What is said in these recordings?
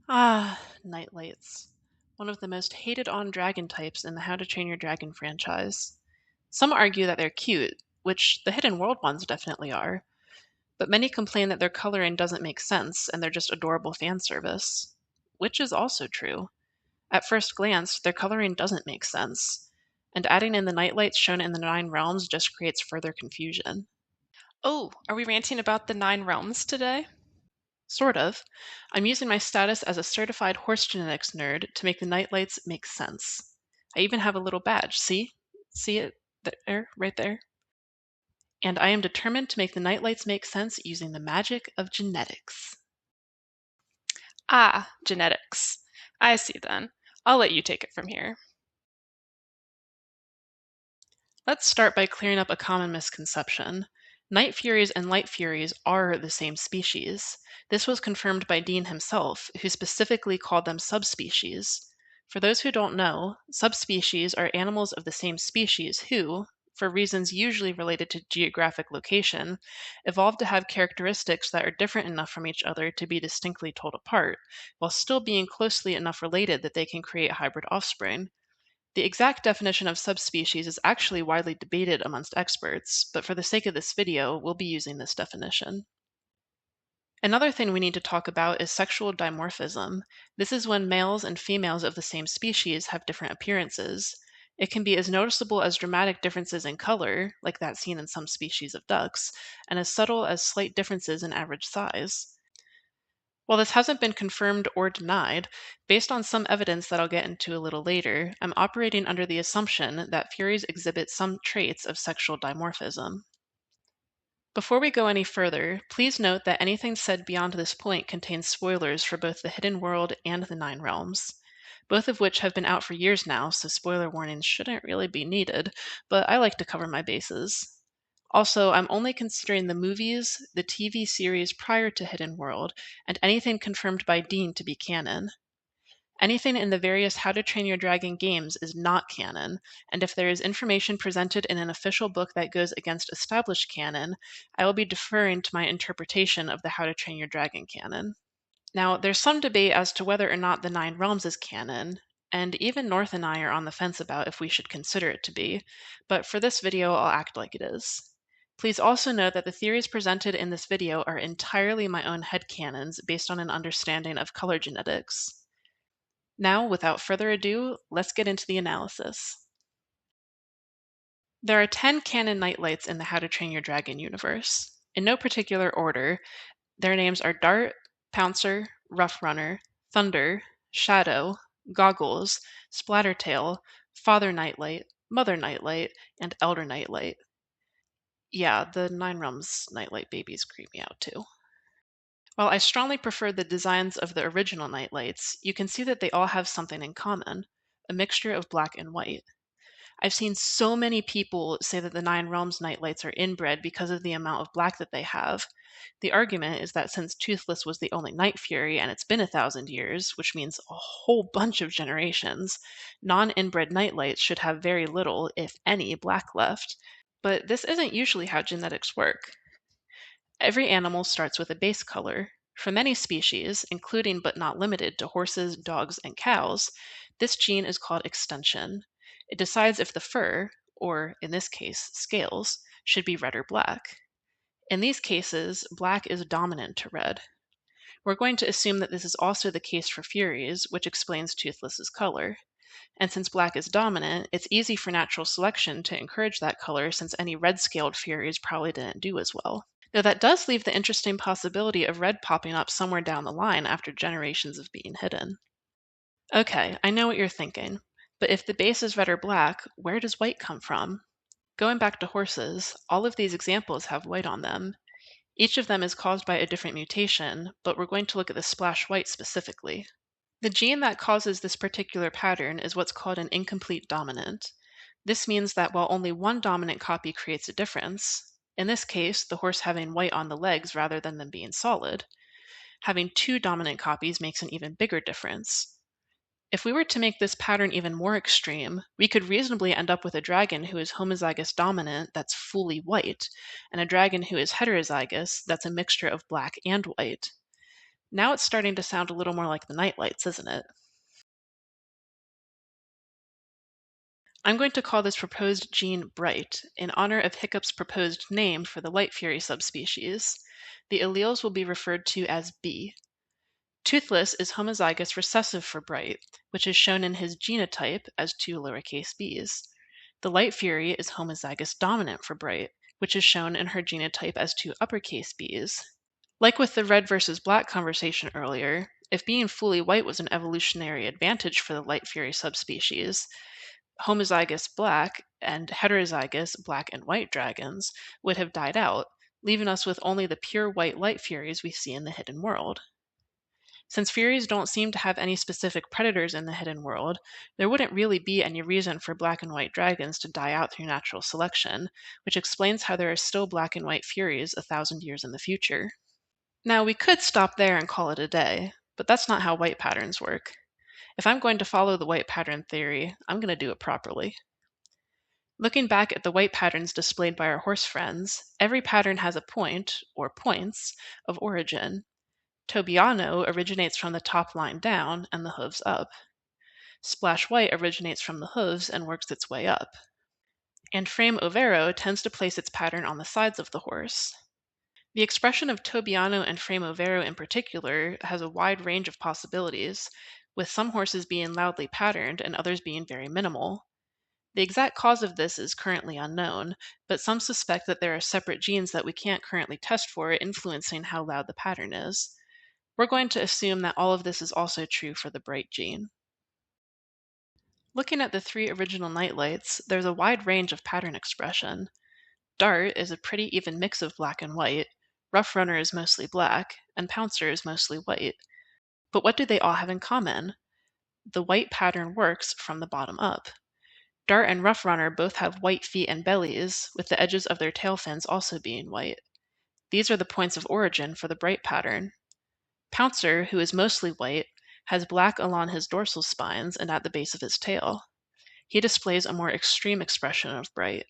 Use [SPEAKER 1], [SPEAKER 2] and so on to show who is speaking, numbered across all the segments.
[SPEAKER 1] Ah, nightlights. One of the most hated on dragon types in the How to Train Your Dragon franchise. Some argue that they're cute, which the Hidden World ones definitely are, but many complain that their coloring doesn't make sense and they're just adorable fan service. Which is also true. At first glance, their coloring doesn't make sense, and adding in the nightlights shown in the Nine Realms just creates further confusion.
[SPEAKER 2] Oh, are we ranting about the Nine Realms today?
[SPEAKER 1] Sort of. I'm using my status as a certified horse genetics nerd to make the nightlights make sense. I even have a little badge. See? See it there, right there? And I am determined to make the nightlights make sense using the magic of genetics.
[SPEAKER 2] Ah, genetics. I see then. I'll let you take it from here.
[SPEAKER 1] Let's start by clearing up a common misconception. Night Furies and Light Furies are the same species. This was confirmed by Dean himself, who specifically called them subspecies. For those who don't know, subspecies are animals of the same species who, for reasons usually related to geographic location, evolved to have characteristics that are different enough from each other to be distinctly told apart, while still being closely enough related that they can create hybrid offspring. The exact definition of subspecies is actually widely debated amongst experts, but for the sake of this video, we'll be using this definition. Another thing we need to talk about is sexual dimorphism. This is when males and females of the same species have different appearances. It can be as noticeable as dramatic differences in color, like that seen in some species of ducks, and as subtle as slight differences in average size. While this hasn't been confirmed or denied, based on some evidence that I'll get into a little later, I'm operating under the assumption that Furies exhibit some traits of sexual dimorphism. Before we go any further, please note that anything said beyond this point contains spoilers for both the Hidden World and the Nine Realms, both of which have been out for years now, so spoiler warnings shouldn't really be needed, but I like to cover my bases. Also, I'm only considering the movies, the TV series prior to Hidden World, and anything confirmed by Dean to be canon. Anything in the various How to Train Your Dragon games is not canon, and if there is information presented in an official book that goes against established canon, I will be deferring to my interpretation of the How to Train Your Dragon canon. Now, there's some debate as to whether or not the Nine Realms is canon, and even North and I are on the fence about if we should consider it to be, but for this video, I'll act like it is. Please also note that the theories presented in this video are entirely my own headcanons based on an understanding of color genetics. Now, without further ado, let's get into the analysis. There are 10 canon nightlights in the How to Train Your Dragon universe. In no particular order, their names are Dart, Pouncer, Rough Runner, Thunder, Shadow, Goggles, Splattertail, Father Nightlight, Mother Nightlight, and Elder Nightlight. Yeah, the Nine Realms Nightlight babies creep me out too. While I strongly prefer the designs of the original Nightlights, you can see that they all have something in common, a mixture of black and white. I've seen so many people say that the Nine Realms Nightlights are inbred because of the amount of black that they have. The argument is that since Toothless was the only Night Fury and it's been 1,000 years, which means a whole bunch of generations, non-inbred Nightlights should have very little, if any, black left. But this isn't usually how genetics work. Every animal starts with a base color. For many species, including but not limited to horses, dogs, and cows, this gene is called extension. It decides if the fur, or in this case, scales, should be red or black. In these cases, black is dominant to red. We're going to assume that this is also the case for Furies, which explains Toothless's color. And since black is dominant, it's easy for natural selection to encourage that color since any red-scaled Furies probably didn't do as well. Though that does leave the interesting possibility of red popping up somewhere down the line after generations of being hidden. Okay, I know what you're thinking, but if the base is red or black, where does white come from? Going back to horses, all of these examples have white on them. Each of them is caused by a different mutation, but we're going to look at the splash white specifically. The gene that causes this particular pattern is what's called an incomplete dominant. This means that while only one dominant copy creates a difference, in this case, the horse having white on the legs rather than them being solid, having two dominant copies makes an even bigger difference. If we were to make this pattern even more extreme, we could reasonably end up with a dragon who is homozygous dominant that's fully white, and a dragon who is heterozygous that's a mixture of black and white. Now it's starting to sound a little more like the nightlights, isn't it? I'm going to call this proposed gene Bright in honor of Hiccup's proposed name for the light fury subspecies. The alleles will be referred to as B. Toothless is homozygous recessive for Bright, which is shown in his genotype as two lowercase b's. The light fury is homozygous dominant for Bright, which is shown in her genotype as two uppercase b's. Like with the red versus black conversation earlier, if being fully white was an evolutionary advantage for the light fury subspecies, homozygous black and heterozygous black and white dragons would have died out, leaving us with only the pure white light furies we see in the hidden world. Since furies don't seem to have any specific predators in the hidden world, there wouldn't really be any reason for black and white dragons to die out through natural selection, which explains how there are still black and white furies 1,000 years in the future. Now, we could stop there and call it a day, but that's not how white patterns work. If I'm going to follow the white pattern theory, I'm going to do it properly. Looking back at the white patterns displayed by our horse friends, every pattern has a point, or points, of origin. Tobiano originates from the top line down and the hooves up. Splash white originates from the hooves and works its way up. And frame overo tends to place its pattern on the sides of the horse. The expression of Tobiano and frame overo in particular has a wide range of possibilities, with some horses being loudly patterned and others being very minimal. The exact cause of this is currently unknown, but some suspect that there are separate genes that we can't currently test for influencing how loud the pattern is. We're going to assume that all of this is also true for the bright gene. Looking at the three original nightlights, there's a wide range of pattern expression. Dart is a pretty even mix of black and white, Rough Runner is mostly black, and Pouncer is mostly white. But what do they all have in common? The white pattern works from the bottom up. Dart and Rough Runner both have white feet and bellies, with the edges of their tail fins also being white. These are the points of origin for the bright pattern. Pouncer, who is mostly white, has black along his dorsal spines and at the base of his tail. He displays a more extreme expression of bright.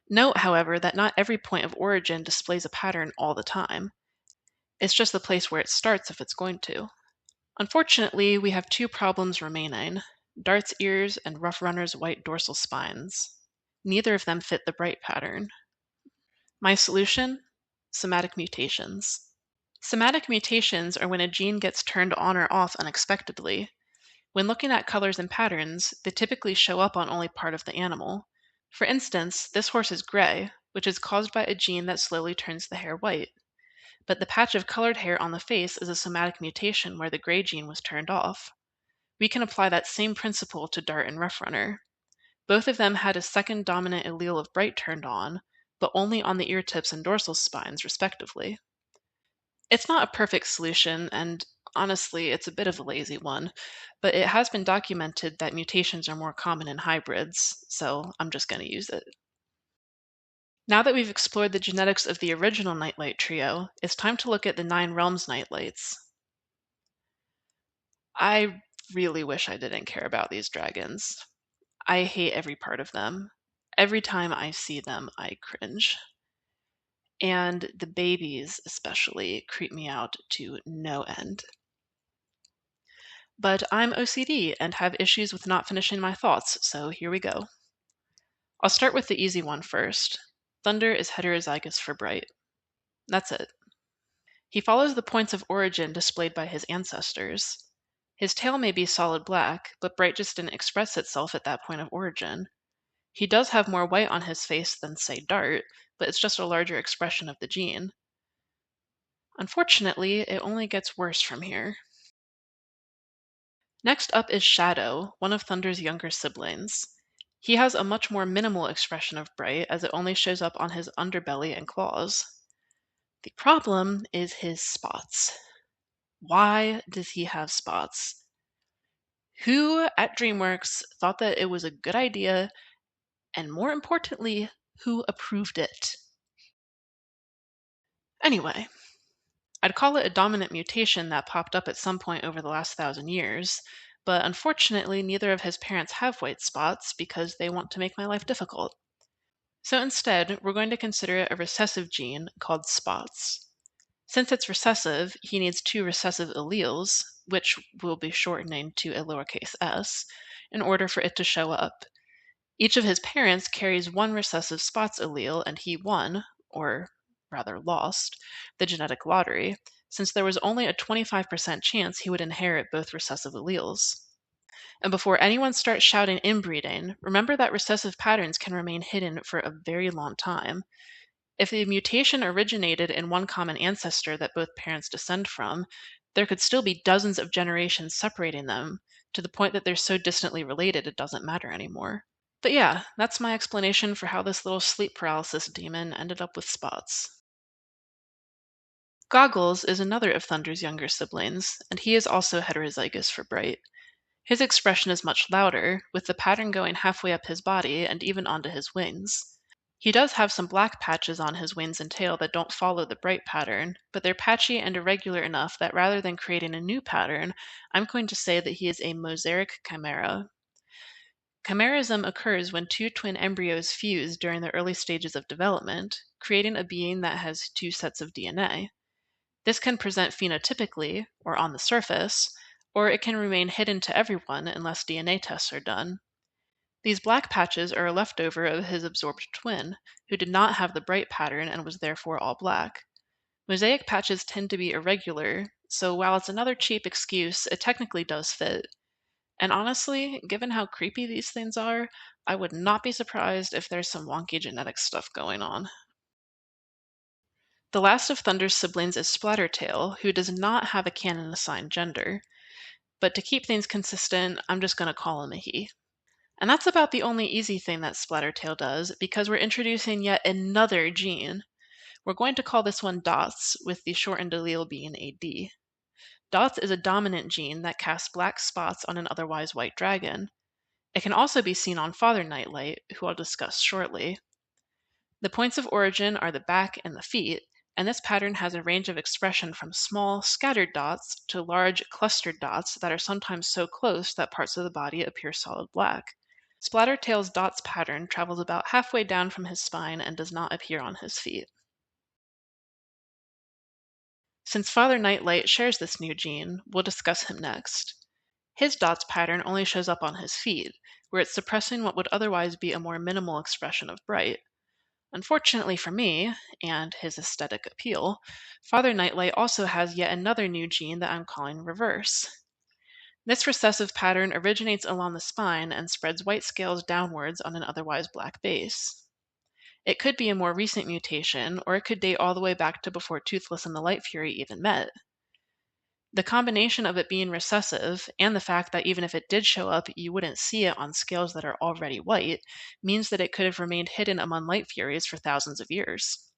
[SPEAKER 1] Note, however, that not every point of origin displays a pattern all the time. It's just the place where it starts if it's going to. Unfortunately, we have two problems remaining: Dart's ears and Rough Runner's white dorsal spines. Neither of them fit the bright pattern. My solution? Somatic mutations. Somatic mutations are when a gene gets turned on or off unexpectedly. When looking at colors and patterns, they typically show up on only part of the animal. For instance, this horse is gray, which is caused by a gene that slowly turns the hair white. But the patch of colored hair on the face is a somatic mutation where the gray gene was turned off. We can apply that same principle to Dart and Rough Runner. Both of them had a second dominant allele of bright turned on, but only on the ear tips and dorsal spines, respectively. It's not a perfect solution, and honestly, it's a bit of a lazy one, but it has been documented that mutations are more common in hybrids, so I'm just going to use it. Now that we've explored the genetics of the original Nightlight trio, it's time to look at the Nine Realms Nightlights. I really wish I didn't care about these dragons. I hate every part of them. Every time I see them, I cringe. And the babies especially creep me out to no end. But I'm OCD and have issues with not finishing my thoughts, so here we go. I'll start with the easy one first. Thunder is heterozygous for Bright. That's it. He follows the points of origin displayed by his ancestors. His tail may be solid black, but Bright just didn't express itself at that point of origin. He does have more white on his face than, say, Dart, but it's just a larger expression of the gene. Unfortunately, it only gets worse from here. Next up is Shadow, one of Thunder's younger siblings. He has a much more minimal expression of Bright, as it only shows up on his underbelly and claws. The problem is his spots. Why does he have spots? Who at DreamWorks thought that it was a good idea, and more importantly, who approved it? Anyway, I'd call it a dominant mutation that popped up at some point over the last 1,000 years, but unfortunately neither of his parents have white spots because they want to make my life difficult. So instead, we're going to consider a recessive gene called spots. Since it's recessive, he needs two recessive alleles, which we'll be shortening to a lowercase s, in order for it to show up. Each of his parents carries one recessive spots allele, and he won, or rather lost, the genetic lottery, since there was only a 25% chance he would inherit both recessive alleles. And before anyone starts shouting inbreeding, remember that recessive patterns can remain hidden for a very long time. If the mutation originated in one common ancestor that both parents descend from, there could still be dozens of generations separating them, to the point that they're so distantly related it doesn't matter anymore. But yeah, that's my explanation for how this little sleep paralysis demon ended up with spots. Goggles is another of Thunder's younger siblings, and he is also heterozygous for Bright. His expression is much louder, with the pattern going halfway up his body and even onto his wings. He does have some black patches on his wings and tail that don't follow the Bright pattern, but they're patchy and irregular enough that rather than creating a new pattern, I'm going to say that he is a mosaic chimera. Chimerism occurs when two twin embryos fuse during the early stages of development, creating a being that has two sets of DNA. This can present phenotypically, or on the surface, or it can remain hidden to everyone unless DNA tests are done. These black patches are a leftover of his absorbed twin, who did not have the Bright pattern and was therefore all black. Mosaic patches tend to be irregular, so while it's another cheap excuse, it technically does fit. And honestly, given how creepy these things are, I would not be surprised if there's some wonky genetic stuff going on. The last of Thunder's siblings is Splattertail, who does not have a canon assigned gender. But to keep things consistent, I'm just going to call him a he. And that's about the only easy thing that Splattertail does, because we're introducing yet another gene. We're going to call this one DOTS, with the shortened allele being a D. DOTS is a dominant gene that casts black spots on an otherwise white dragon. It can also be seen on Father Nightlight, who I'll discuss shortly. The points of origin are the back and the feet, and this pattern has a range of expression from small, scattered dots to large, clustered dots that are sometimes so close that parts of the body appear solid black. Splattertail's dots pattern travels about halfway down from his spine and does not appear on his feet. Since Father Nightlight shares this new gene, we'll discuss him next. His dots pattern only shows up on his feet, where it's suppressing what would otherwise be a more minimal expression of Bright. Unfortunately for me, and his aesthetic appeal, Father Nightlight also has yet another new gene that I'm calling reverse. This recessive pattern originates along the spine and spreads white scales downwards on an otherwise black base. It could be a more recent mutation, or it could date all the way back to before Toothless and the Light Fury even met. The combination of it being recessive and the fact that even if it did show up, you wouldn't see it on scales that are already white means that it could have remained hidden among Light Furies for thousands of years.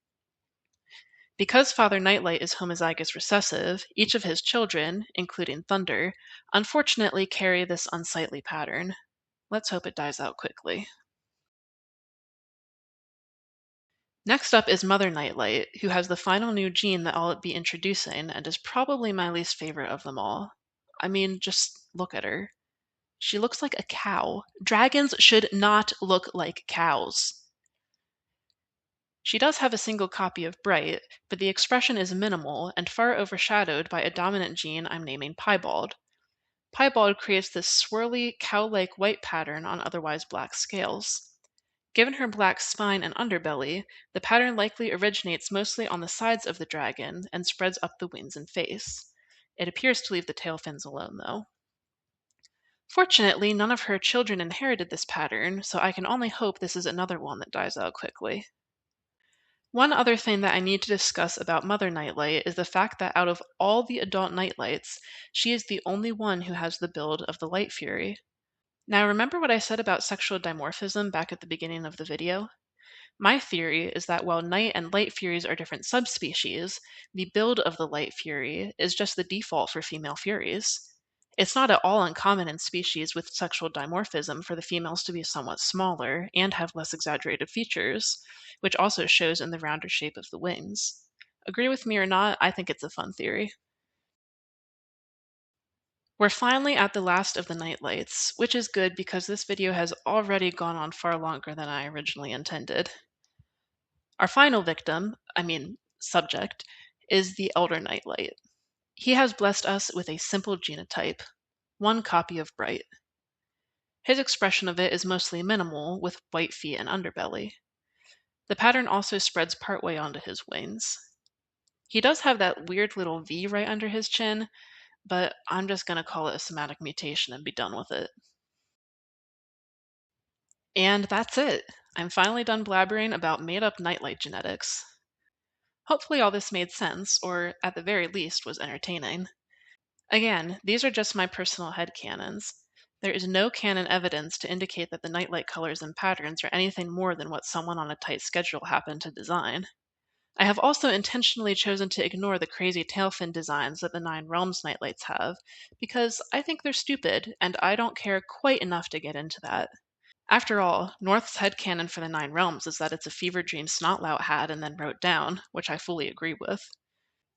[SPEAKER 1] Because Father Nightlight is homozygous recessive, each of his children, including Thunder, unfortunately carry this unsightly pattern. Let's hope it dies out quickly. Next up is Mother Nightlight, who has the final new gene that I'll be introducing and is probably my least favorite of them all. I mean, just look at her. She looks like a cow. Dragons should not look like cows. She does have a single copy of Bright, but the expression is minimal and far overshadowed by a dominant gene I'm naming Piebald. Piebald creates this swirly, cow-like white pattern on otherwise black scales. Given her black spine and underbelly, the pattern likely originates mostly on the sides of the dragon and spreads up the wings and face. It appears to leave the tail fins alone, though. Fortunately, none of her children inherited this pattern, so I can only hope this is another one that dies out quickly. One other thing that I need to discuss about Mother Nightlight is the fact that out of all the adult Nightlights, she is the only one who has the build of the Light Fury. Now remember what I said about sexual dimorphism back at the beginning of the video? My theory is that while Night and Light Furies are different subspecies, the build of the Light Fury is just the default for female Furies. It's not at all uncommon in species with sexual dimorphism for the females to be somewhat smaller and have less exaggerated features, which also shows in the rounder shape of the wings. Agree with me or not, I think it's a fun theory. We're finally at the last of the Nightlights, which is good because this video has already gone on far longer than I originally intended. Our final subject, is the Elder Nightlight. He has blessed us with a simple genotype, one copy of Bright. His expression of it is mostly minimal, with white feet and underbelly. The pattern also spreads partway onto his wings. He does have that weird little V right under his chin, but I'm just going to call it a somatic mutation and be done with it. And that's it. I'm finally done blabbering about made-up nightlight genetics. Hopefully all this made sense, or at the very least was entertaining. Again, these are just my personal headcanons. There is no canon evidence to indicate that the nightlight colors and patterns are anything more than what someone on a tight schedule happened to design. I have also intentionally chosen to ignore the crazy tailfin designs that the Nine Realms nightlights have, because I think they're stupid, and I don't care quite enough to get into that. After all, North's headcanon for the Nine Realms is that it's a fever dream Snotlout had and then wrote down, which I fully agree with.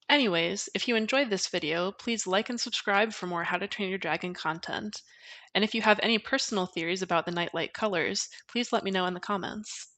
[SPEAKER 1] Anyways, if you enjoyed this video, please like and subscribe for more How to Train Your Dragon content. And if you have any personal theories about the nightlight colors, please let me know in the comments.